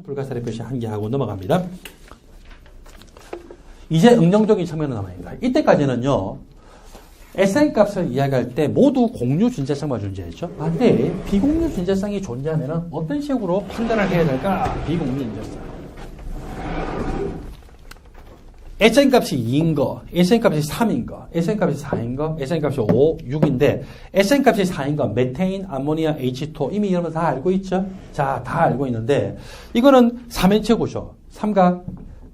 불가사리 표시 한 개 하고 넘어갑니다. 이제 응용적인 측면으로 남아있다. 이때까지는요, SN 값을 이야기할 때 모두 공유 존재성만 존재했죠. 근데 비공유 존재성이 존재하면 어떤 식으로 판단을 해야 될까? 비공유 존재성. SN 값이 2인 거, SN 값이 3인 거, SN 값이 4인 거, SN 값이 5, 6인데 SN 값이 4인 거, 메테인, 암모니아, H2 이미 이런 거 다 알고 있죠? 자, 다 알고 있는데 이거는 삼연체 구조, 삼각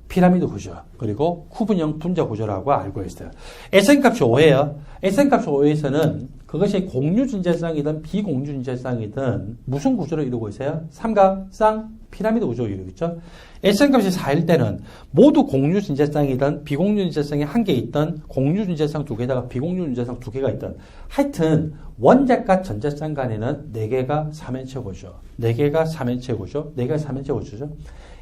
피라미드 구조, 그리고 구분형 분자 구조라고 알고 있어요. SN 값이 5예요. SN 값이 5에서는 그것이 공유 존재성이든 비공유 존재성이든 무슨 구조를 이루고 있어요? 삼각, 쌍, 피라미드 구조를 이루고 있죠. SN 값이 4일 때는 모두 공유 존재성이든 비공유 존재성이 한 개 있든 공유 존재성 두 개다가 비공유 존재성 두 개가 있든 하여튼 원자과 전자쌍 간에는 4개가 3연체 구조, 4개가 3연체 구조, 4개가 3연체 구조죠.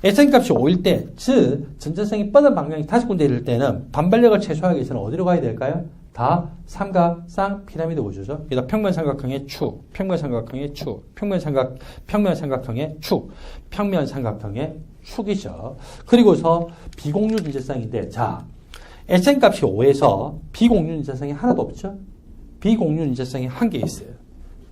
SN 값이 5일 때, 즉 전자성이 뻗은 방향이 5군데 이를 때는 반발력을 최소화하기 위해서는 어디로 가야 될까요? 다 삼각, 쌍, 피라미드 구조죠. 여기다 평면삼각형의 축, 평면삼각형의 축, 평면삼각형의 축, 평면삼각형의 축이죠. 그리고서 비공유 존재성인데, 자, SN 값이 5에서 비공유 존재성이 하나도 없죠? 비공유 존재성이 한 개 있어요.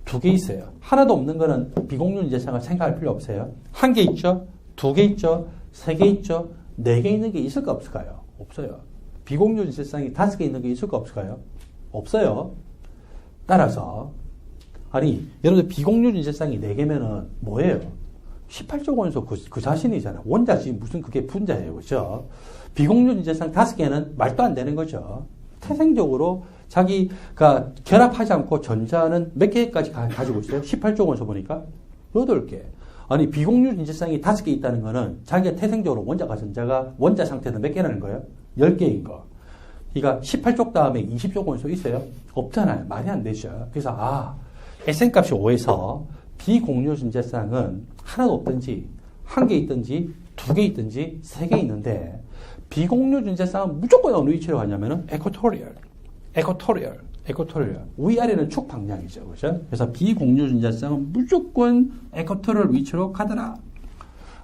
2개 있어요. 하나도 없는 거는 비공유 존재성을 생각할 필요 없어요. 한 개 있죠? 2개 있죠? 3개 있죠? 4개 있는 게 있을까 없을까요? 없어요. 비공유 존재성이 5개 있는 게 있을까 없을까요? 없어요. 따라서 아니 여러분들 비공유 존재성이 4개면은 뭐예요? 18조 원소 그 자신이잖아요. 원자지 무슨 그게 분자예요. 그렇죠? 비공유 존재성 5개는 말도 안 되는 거죠. 태생적으로 자기가 결합하지 않고 전자는 몇 개까지 가지고 있어요? 18조 원소 보니까 8개. 아니 비공유 존재성이 5개 있다는 거는 자기가 태생적으로 원자가 전자가 원자 상태는 몇 개라는 거예요? 10개인 거. 그러니까 18쪽 다음에 20쪽 원소 있어요? 없잖아요. 말이 안 되죠. 그래서 SN 값이 5에서 비공유 존재성은 하나도 없든지 1개 있든지 2개 있든지 3개 있는데 비공유 존재성은 무조건 어느 위치로 가냐면은 에쿼토리얼. 위아래는 축 방향이죠. 그렇죠? 그래서 비공유 존재성은 무조건 에쿼토리얼 위치로 가더라.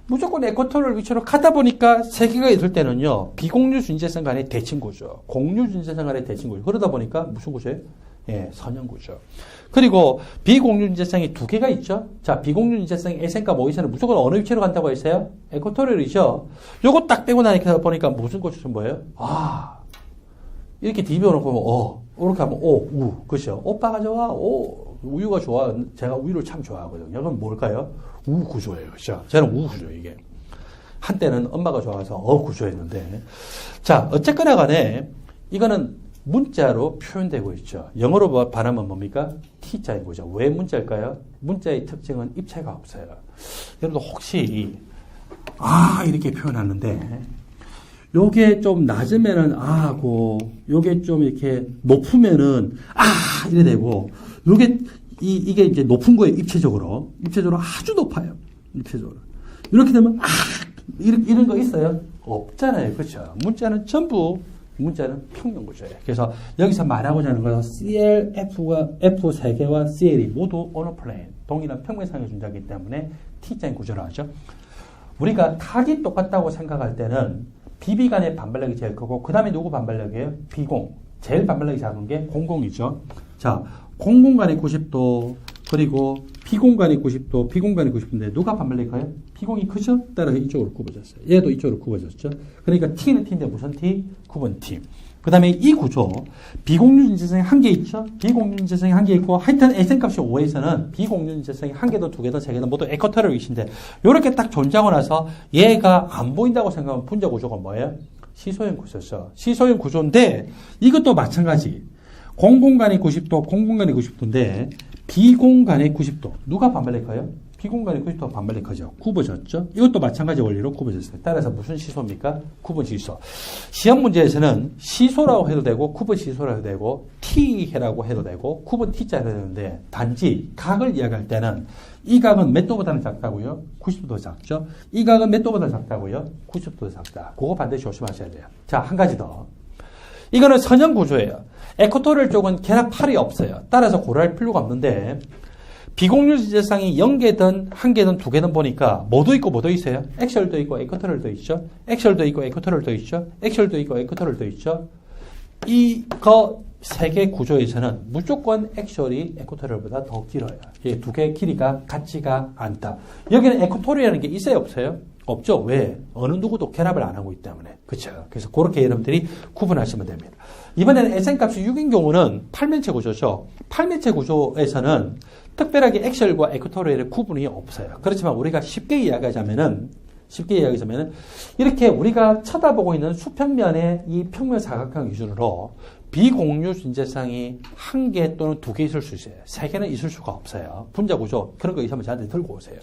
무조건 에쿼토리얼 위치로 가다 보니까 세계가 있을 때는요, 비공유 존재성 간의 대칭 구조, 공유 존재성 간의 대칭 구조. 그러다 보니까 무슨 구조예요? 예, 선형 구조. 그리고 비공유 존재성이 2개가 있죠? 자, 비공유 존재성이 SN값 5에서는 무조건 어느 위치로 간다고 했어요? 에쿼토리얼이죠? 요거 딱 빼고 나니까 보니까 무슨 구조는 뭐예요? 이렇게 뒤집어놓고 이렇게 하면 그렇죠? 오빠가 좋아, 우유가 좋아. 제가 우유를 참 좋아하거든요. 그건 뭘까요? 우 구조예요. 그렇죠? 저는 우 구조예요, 이게. 한때는 엄마가 좋아서 구조였는데. 자, 어쨌거나 간에 이거는 문자로 표현되고 있죠. 영어로 발음은 뭡니까? T자인 거죠. 왜 문자일까요? 문자의 특징은 입체가 없어요. 여러분들 혹시 이렇게 표현하는데 요게 좀 낮으면은 요게 좀 이렇게 높으면은 이래 되고 요게 이게 이제 높은 거예요. 입체적으로 아주 높아요. 입체적으로 이렇게 되면 이런 거 있어요? 없잖아요. 그렇죠? 문자는 평면 구조예요. 그래서 여기서 말하고자 하는 것은 CL, F가 F 3개와 CL이 모두 어느 플레인 동일한 평면상에 존재하기 때문에 T자인 구조라 하죠. 우리가 각이 똑같다고 생각할 때는 BB 간의 반발력이 제일 크고 그 다음에 누구 반발력이에요? 비공. 제일 반발력이 작은 게 공공이죠. 자, 공공간이 90도 그리고 비공간이 90도 비공간이 90도인데 누가 반발력이 커요? 비공이 크죠? 따라서 이쪽으로 굽어졌어요. 얘도 이쪽으로 굽어졌죠. 그러니까 T는 T인데 무슨 T? 구분 T. 그 다음에 이 구조 비공유 존재성이 1개 있죠? 비공유 존재성이 1개 있고 하여튼 SN값이 5에서는 비공유 존재성이 1개도 2개도 3개도 모두 에쿼토리얼 위치인데 이렇게 딱 존재하고 나서 얘가 안 보인다고 생각하면 분자 구조가 뭐예요? 시소형 구조죠. 시소형 구조인데 이것도 마찬가지. 공공간이 90도 공공간이 90도인데 비공간이 90도 누가 반발력이 커요? 비공간이 90도 반발력이 커죠. 굽어졌죠. 이것도 마찬가지 원리로 굽어졌어요. 따라서 무슨 시소입니까? 구분 시소. 시험 문제에서는 시소라고 해도 되고 구분 시소라고 해도 되고 T라고 해도 되고 구분 T자라고 해도 되는데 단지 각을 이야기할 때는 이 각은 몇 도보다는 작다고요? 90도 작죠. 이 각은 몇 도보다 작다고요? 90도 작다. 그거 반드시 조심하셔야 돼요. 자, 한 가지 더. 이거는 선형 구조예요. 에쿼토리얼 쪽은 결합팔이 없어요. 따라서 고려할 필요가 없는데 비공유 진재쌍이 0개든 1개든 2개든 보니까 뭐도 있고 뭐도 있어요? 액셜도 있고 에쿼터럴도 있죠. 액셜도 있고 에쿼터럴도 있죠. 액셜도 있고 에쿼터럴도 있죠. 이거 3개 구조에서는 무조건 액셜이 에쿼터럴보다 더 길어요. 이 2개의 길이가 같지가 않다. 여기는 에쿼토리라는 게 있어요, 없어요? 없죠. 왜? 어느 누구도 결합을 안 하고 있기 때문에. 그렇죠. 그래서 그렇게 여러분들이 구분하시면 됩니다. 이번에는 SN 값이 6인 경우는 팔면체 구조죠. 팔면체 구조에서는 특별하게 액셜과 에쿼토리얼의 구분이 없어요. 그렇지만 우리가 쉽게 이야기하자면은 이렇게 우리가 쳐다보고 있는 수평면의 이 평면 사각형 기준으로 비공유 진재쌍이 1개 또는 2개 있을 수 있어요. 3개는 있을 수가 없어요. 분자 구조 그런 거 있으면 저한테 들고 오세요.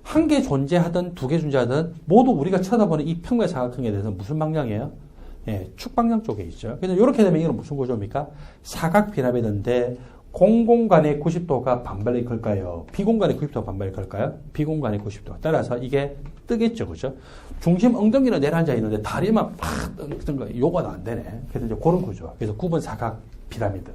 1개 존재하든 2개 존재하든 모두 우리가 쳐다보는 이 평면 사각형에 대해서 무슨 방향이에요? 예, 축방향 쪽에 있죠. 그래서 이렇게 되면 이건 무슨 구조입니까? 사각 피라미드인데 공공간의 90도가 반발이 걸까요? 비공간의 90도가 반발이 걸까요? 비공간의 90도. 따라서 이게 뜨겠죠. 그죠? 중심 엉덩이는 내려앉아 있는데 다리만 팍 뜨는 거, 요거는 안 되네. 그래서 이제 그런 구조. 그래서 9번 사각 피라미드.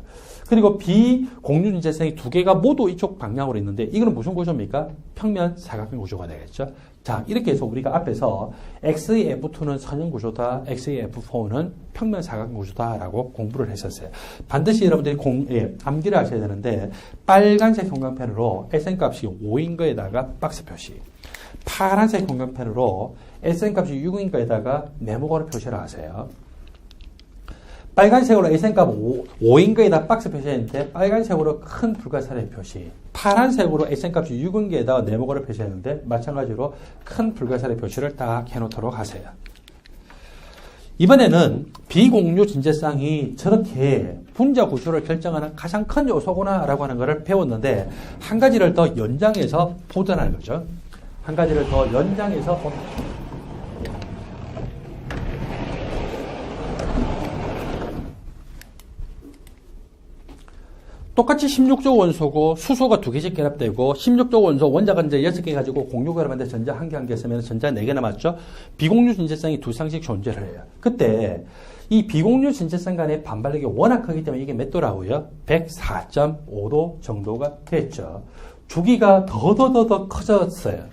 그리고 비공유 진재쌍이 2개가 모두 이쪽 방향으로 있는데 이거는 무슨 구조입니까? 평면 사각형 구조가 되겠죠. 자, 이렇게 해서 우리가 앞에서 XEF2는 선형 구조다, XEF4는 평면 사각형 구조다라고 공부를 했었어요. 반드시 여러분들이 암기를 하셔야 되는데 빨간색 형광펜으로 SN 값이 5인 거에다가 박스 표시, 파란색 형광펜으로 SN 값이 6인 거에다가 네모가로 표시를 하세요. 빨간색으로 SN값 5인 거에다 박스 표시했는데 빨간색으로 큰 불가사리 표시, 파란색으로 SN값이 6인 거에다 네모가를 표시했는데 마찬가지로 큰 불가사리 표시를 딱 해놓도록 하세요. 이번에는 비공유 진재쌍이 저렇게 분자 구조를 결정하는 가장 큰 요소구나라고 하는 것을 배웠는데 한 가지를 더 연장해서 보자는 거죠. 한 가지를 더 연장해서 똑같이 16조 원소고 수소가 2개씩 결합되고 16조 원소 원자가 이제 6개 가지고 공유 결합하는데 전자 1개 쓰면 전자 4개 남았죠. 비공유 진재쌍이 2쌍씩 존재를 해요. 그때 이 비공유 진재쌍 간의 반발력이 워낙 크기 때문에 이게 몇 도라고요? 104.5도 정도가 됐죠. 주기가 더 커졌어요.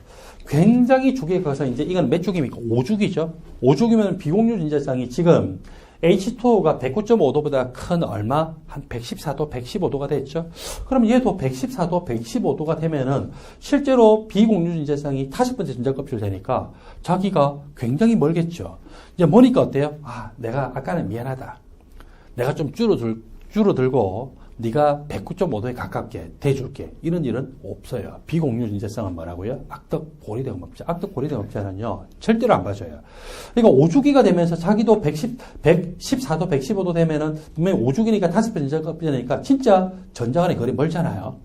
굉장히 주기가 커서 이제 이건 몇 주기입니까? 5주기죠. 5주기면 비공유 진재쌍이 지금 H2O가 109.5도보다 큰 얼마? 한 114도, 115도가 됐죠. 그럼 얘도 114도, 115도가 되면은 실제로 비공유 진재쌍이 5번째 전자껍질 되니까 자기가 굉장히 멀겠죠. 이제 머니까 어때요? 아, 내가 아까는 미안하다. 내가 좀 줄어들고 네가 109.5도에 가깝게 대줄게. 이런 일은 없어요. 비공유 진재쌍은 뭐라고요? 악덕 고리대금업체. 악덕 고리대금업체는요. 절대로 안 봐줘요. 그러니까 5주기가 되면서 자기도 114도, 115도 되면은 분명히 5주기니까 5배 전자껍질이니까 진짜 전자간의 거리 멀잖아요.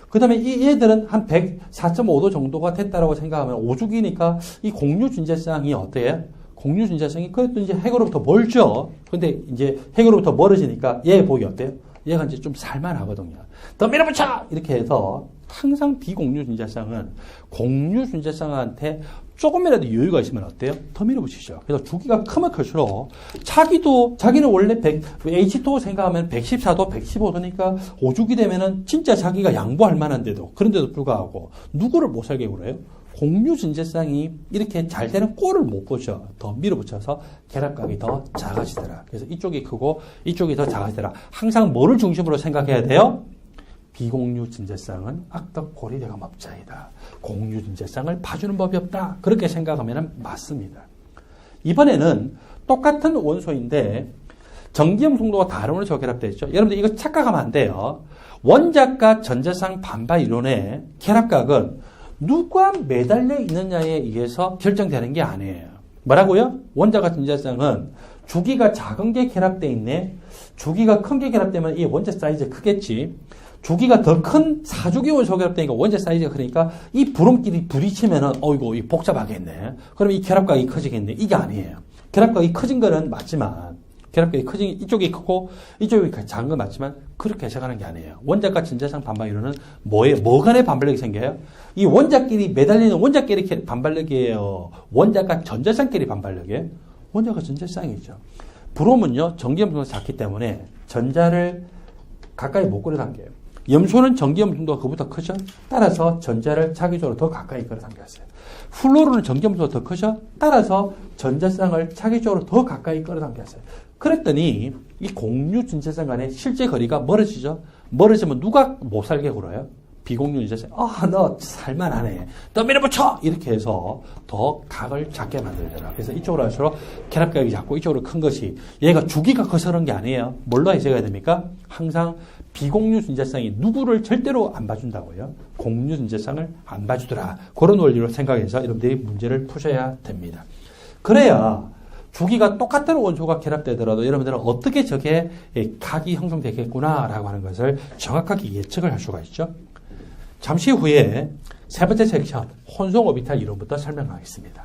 그 다음에 이 얘들은 한 104.5도 정도가 됐다라고 생각하면 5주기니까 이 공유 진재쌍이 어때요? 공유 진재쌍이 그래도 이제 핵으로부터 멀죠. 근데 이제 핵으로부터 멀어지니까 얘 보기 어때요? 얘가 이제 좀 살만하거든요. 더 밀어붙여! 이렇게 해서 항상 비공유 진재쌍은 공유 진재쌍한테 조금이라도 여유가 있으면 어때요? 더 밀어붙이죠. 그래서 주기가 크면 클수록 자기는 원래 H2O 생각하면 114도, 115도니까 5주기 되면은 진짜 자기가 양보할 만한데도 그런데도 불구하고 누구를 못 살게 그래요? 공유 진재쌍이 이렇게 잘 되는 꼴을 못 보죠. 더 밀어붙여서 결합각이 더 작아지더라. 그래서 이쪽이 크고 이쪽이 더 작아지더라. 항상 뭐를 중심으로 생각해야 돼요? 비공유 진재쌍은 악덕 고리대금업자이다. 공유 진재쌍을 봐주는 법이 없다. 그렇게 생각하면 맞습니다. 이번에는 똑같은 원소인데 전기염 송도가 다른 원소가 결합되어 있죠. 여러분들 이거 착각하면 안 돼요. 원자과 전자쌍 반발 이론의 결합각은 누가 매달려 있느냐에 의해서 결정되는 게 아니에요. 뭐라고요? 원자과 전자쌍은 주기가 작은 게 결합되어 있네. 주기가 큰 게 결합되면 이 원자 사이즈 크겠지. 주기가 더 큰 4주기 원소 결합되니까 원자 사이즈가 크니까 이 부름끼리 부딪히면은 어이구 이 복잡하겠네. 그럼 이 결합각이 커지겠네. 이게 아니에요. 결합각이 커진 거는 맞지만 결합각이 커진 이쪽이 크고 이쪽이 작은 건 맞지만 그렇게 해석하는 게 아니에요. 원자과 전자쌍 반발 이론은 뭐 간의 반발력이 생겨요? 이 원자끼리 매달리는 원자끼리 반발력이에요. 원자과 전자쌍끼리 반발력이에요. 원자과 전자쌍이죠. 브롬은요 전기염 송도가 작기 때문에 전자를 가까이 못 끌어당겨요. 염소는 전기염소가 그보다 크죠? 따라서 전자를 자기 쪽으로 더 가까이 끌어당겼어요. 플로르는 전기염소가 더 크죠? 따라서 전자쌍을 자기 쪽으로 더 가까이 끌어당겼어요. 그랬더니 이 공유 준재성 간의 실제 거리가 멀어지죠? 멀어지면 누가 못 살게 굴어요? 비공유 준재성. 너 살만하네. 너 밀어붙여! 이렇게 해서 더 각을 작게 만들더라. 그래서 이쪽으로 할수록 결합각이 작고 이쪽으로 큰 것이 얘가 주기가 커서 그런 게 아니에요. 뭘로 해석해야 됩니까? 항상 비공유 준재성이 누구를 절대로 안 봐준다고요. 공유 준재성을 안 봐주더라. 그런 원리로 생각해서 여러분들이 문제를 푸셔야 됩니다. 그래야 주기가 똑같은 원소가 결합되더라도 여러분들은 어떻게 저게 각이 형성되겠구나라고 하는 것을 정확하게 예측을 할 수가 있죠. 잠시 후에 세 번째 섹션 혼성 오비탈 이론부터 설명하겠습니다.